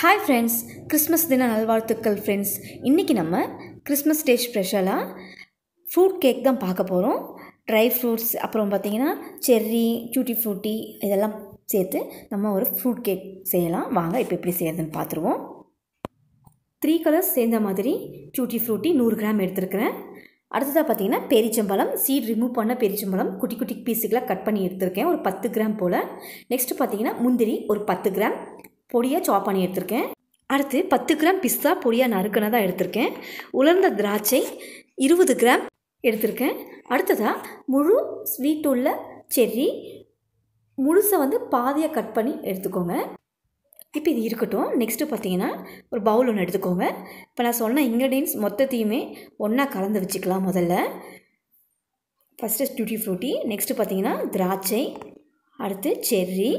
Hi friends, Christmas தின நல்வாழ்த்துக்கள் friends. இன்றைக்கி நம்ம கிறிஸ்மஸ் டே ஸ்பெஷலாக ஃப்ரூட் கேக் தான் பார்க்க போகிறோம். ட்ரை ஃப்ரூட்ஸ், அப்புறம் பார்த்திங்கன்னா செர்ரி, டூட்டி ஃப்ரூட்டி இதெல்லாம் சேர்த்து நம்ம ஒரு ஃப்ரூட் கேக் செய்யலாம். வாங்க இப்போ எப்படி செய்யறதுன்னு பார்த்துருவோம். 3 கலர்ஸ் சேர்ந்த மாதிரி டூட்டி ஃப்ரூட்டி 100 கிராம் எடுத்துருக்கிறேன். அடுத்ததாக பார்த்திங்கன்னா பேரிச்சம்பழம், சீட் ரிமூவ் பண்ண பேரிச்சம்பழம் குட்டி குட்டி பீஸுக்கெலாம் கட் பண்ணி எடுத்திருக்கேன், ஒரு 10 கிராம் போல். நெக்ஸ்ட்டு பார்த்திங்கன்னா முந்திரி ஒரு 10 கிராம் பொடியாக சாப் பண்ணி எடுத்திருக்கேன். அடுத்து 10 கிராம் பிஸ்தா பொடியாக நறுக்கினதாக எடுத்திருக்கேன். உலர்ந்த திராட்சை 20 கிராம் எடுத்திருக்கேன். அடுத்ததாக முழு ஸ்வீட் உள்ள செர்ரி முழுசை பாதியாக கட் பண்ணி எடுத்துக்கோங்க. இப்போ இது இருக்கட்டும். நெக்ஸ்ட்டு பார்த்தீங்கன்னா ஒரு பவுல் ஒன்று எடுத்துக்கோங்க. இப்போ நான் சொன்ன இன்க்ரீடியன்ஸ் மொத்தத்தையுமே ஒன்றா கலந்து வச்சுக்கலாம். முதல்ல ஃபஸ்ட்டு டூட்டி ஃப்ரூட்டி, நெக்ஸ்ட்டு பார்த்தீங்கன்னா திராட்சை, அடுத்து செர்ரி,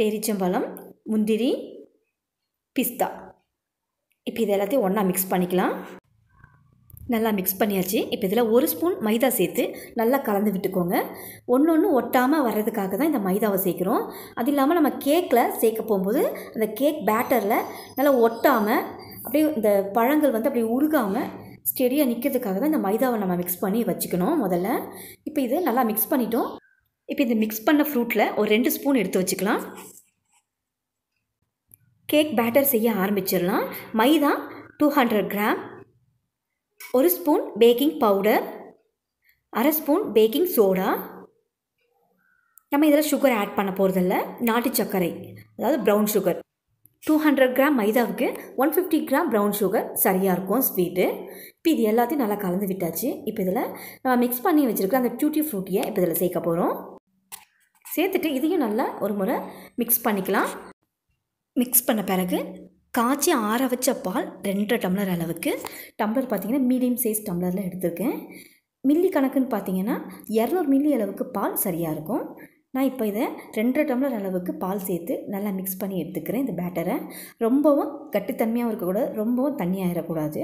பேரிச்சம்பழம், முந்திரி, பிஸ்தா. இப்போ இது எல்லாத்தையும் ஒன்றா மிக்ஸ் பண்ணிக்கலாம். நல்லா மிக்ஸ் பண்ணியாச்சு. இப்போ இதில் 1 ஸ்பூன் மைதா சேர்த்து நல்லா கலந்து விட்டுக்கோங்க. ஒன்று ஒட்டாமல் வர்றதுக்காக தான் இந்த மைதாவை சேர்க்குறோம். அது இல்லாமல் நம்ம கேக்கில் சேர்க்க போகும்போது அந்த கேக் பேட்டரில் நல்லா ஒட்டாமல் அப்படியே இந்த பழங்கள் அப்படியே உருகாமல் ஸ்டெடியாக நிற்கிறதுக்காக தான் இந்த மைதாவை நம்ம மிக்ஸ் பண்ணி வச்சுக்கணும் முதல்ல. இப்போ இது நல்லா மிக்ஸ் பண்ணிட்டோம். இப்போ இந்த மிக்ஸ் பண்ண ஃப்ரூட்டில் ஒரு 2 ஸ்பூன் எடுத்து வச்சுக்கலாம். கேக் பேட்டர் செய்ய ஆரம்பிச்சிடலாம். Maida 200 gram, 1 spoon baking powder, 1/2 spoon baking soda. நம்ம இதில் சுகர் ஆட் பண்ண போகிறதில்ல, நாட்டு சர்க்கரை, அதாவது ப்ரௌன் சுகர். 200 கிராம் மைதாவுக்கு 150 கிராம் ப்ரௌன் சுகர் சரியாக இருக்கும் ஸ்வீட்டு. இப்போ இது எல்லாத்தையும் நல்லா கலந்து விட்டாச்சு. இப்போ இதில் நம்ம மிக்ஸ் பண்ணி வச்சுருக்க அந்த டூட்டி ஃப்ரூட்டியை இப்போ இதில் சேர்க்க போகிறோம். சேர்த்துட்டு இதையும் நல்லா ஒரு முறை மிக்ஸ் பண்ணிக்கலாம். மிக்ஸ் பண்ண பிறகு காய்ச்சி ஆற வச்ச பால் 2 டம்ளர் அளவுக்கு, டம்ளர் பார்த்திங்கன்னா மீடியம் சைஸ் டம்ளரில் எடுத்திருக்கேன். மில்லி கணக்குன்னு பார்த்திங்கன்னா 200 மில்லி அளவுக்கு பால் சரியாக இருக்கும். நான் இப்போ இதை 2 டம்ளர் அளவுக்கு பால் சேர்த்து நல்லா மிக்ஸ் பண்ணி எடுத்துக்கிறேன். இந்த பேட்டரை ரொம்பவும் கட்டித்தன்மையாகவும் இருக்கக்கூடாது, ரொம்பவும் தண்ணியாகிடக்கூடாது,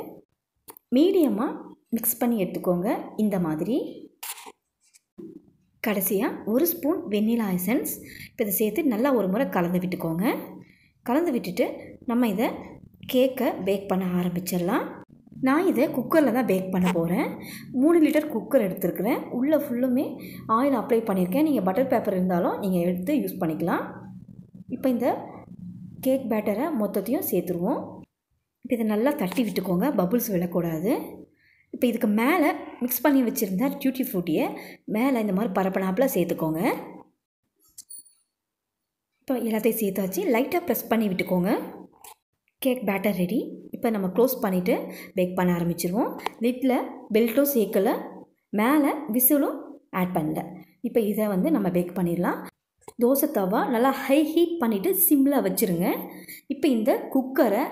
மீடியமாக மிக்ஸ் பண்ணி எடுத்துக்கோங்க. இந்த மாதிரி கடைசியாக 1 ஸ்பூன் வெண்ணிலா எசன்ஸ் இப்போ இதை சேர்த்து நல்லா ஒரு முறை கலந்து விட்டுக்கோங்க. கலந்து விட்டுட்டு நம்ம இதை கேக்கை பேக் பண்ண ஆரம்பிச்சிடலாம். நான் இதை குக்கரில் தான் பேக் பண்ண போகிறேன். 3 லிட்டர் குக்கர் எடுத்துருக்கிறேன். உள்ளே ஃபுல்லுமே ஆயில் அப்ளை பண்ணியிருக்கேன். நீங்கள் பட்டர் பேப்பர் இருந்தாலும் நீங்கள் எடுத்து யூஸ் பண்ணிக்கலாம். இப்போ இந்த கேக் பேட்டரை மொத்தத்தையும் சேர்த்துருவோம். இப்போ இதை நல்லா தட்டி விட்டுக்கோங்க, பபுள்ஸ் விழக்கூடாது. இப்போ இதுக்கு மேலே மிக்ஸ் பண்ணி வச்சுருந்த டூட்டி ஃப்ரூட்டியை மேலே இந்த மாதிரி பரப்பனாப்பில் சேர்த்துக்கோங்க. இப்போ எல்லாத்தையும் சேர்த்தாச்சு. லைட்டாக ப்ரெஸ் பண்ணி விட்டுக்கோங்க. Cake batter ready. இப்போ நம்ம க்ளோஸ் பண்ணிவிட்டு பேக் பண்ண ஆரம்பிச்சிருவோம். லிட்டில் பெல்ட்டும் சேர்க்கலை, மேலே விசிலும் ஆட் பண்ணல. இப்போ இதை நம்ம பேக் பண்ணிடலாம். தோசை தவா நல்லா ஹை ஹீட் பண்ணிவிட்டு சிம்மில் வச்சுருங்க. இப்போ இந்த குக்கரை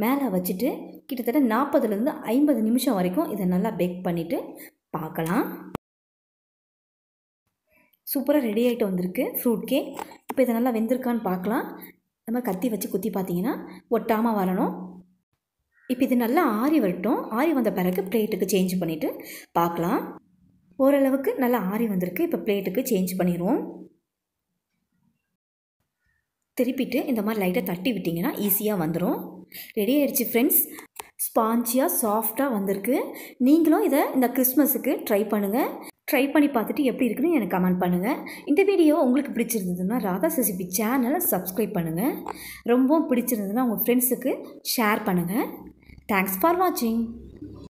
மேலே வச்சுட்டு கிட்டத்தட்ட 40லேருந்து 50 நிமிஷம் வரைக்கும் இதை நல்லா பேக் பண்ணிவிட்டு பார்க்கலாம். சூப்பராக ரெடி ஆகிட்டு வந்திருக்கு ஃப்ரூட் கேக். இப்போ இதை நல்லா வெந்திருக்கான்னு பார்க்கலாம். நம்ம கத்தி வச்சு குத்தி பார்த்தீங்கன்னா ஒட்டாமல் வரணும். இப்போ இது நல்லா ஆறி வரட்டும். ஆறி வந்த பிறகு பிளேட்டுக்கு சேஞ்ச் பண்ணிவிட்டு பார்க்கலாம். ஓரளவுக்கு நல்லா ஆறி வந்திருக்கு. இப்போ பிளேட்டுக்கு சேஞ்ச் பண்ணிடுவோம். திருப்பிட்டு இந்த மாதிரி லைட்டாக தட்டி விட்டிங்கன்னா ஈஸியாக வந்துடும். ரெடி ஆகிடுச்சு ஃப்ரெண்ட்ஸ். ஸ்பாஞ்சியாக சாஃப்டாக வந்திருக்கு. நீங்களும் இதை இந்த கிறிஸ்மஸுக்கு ட்ரை பண்ணுங்கள். ட்ரை பண்ணி பார்த்துட்டு எப்படி இருக்குன்னு எனக்கு கமெண்ட் பண்ணுங்கள். இந்த வீடியோ உங்களுக்கு பிடிச்சிருந்ததுன்னா ராதா ரெசிபி சேனலை சப்ஸ்கிரைப் பண்ணுங்கள். ரொம்பவும் பிடிச்சிருந்ததுன்னா உங்கள் ஃப்ரெண்ட்ஸுக்கு ஷேர் பண்ணுங்கள். தேங்க்ஸ் ஃபார் வாட்சிங்.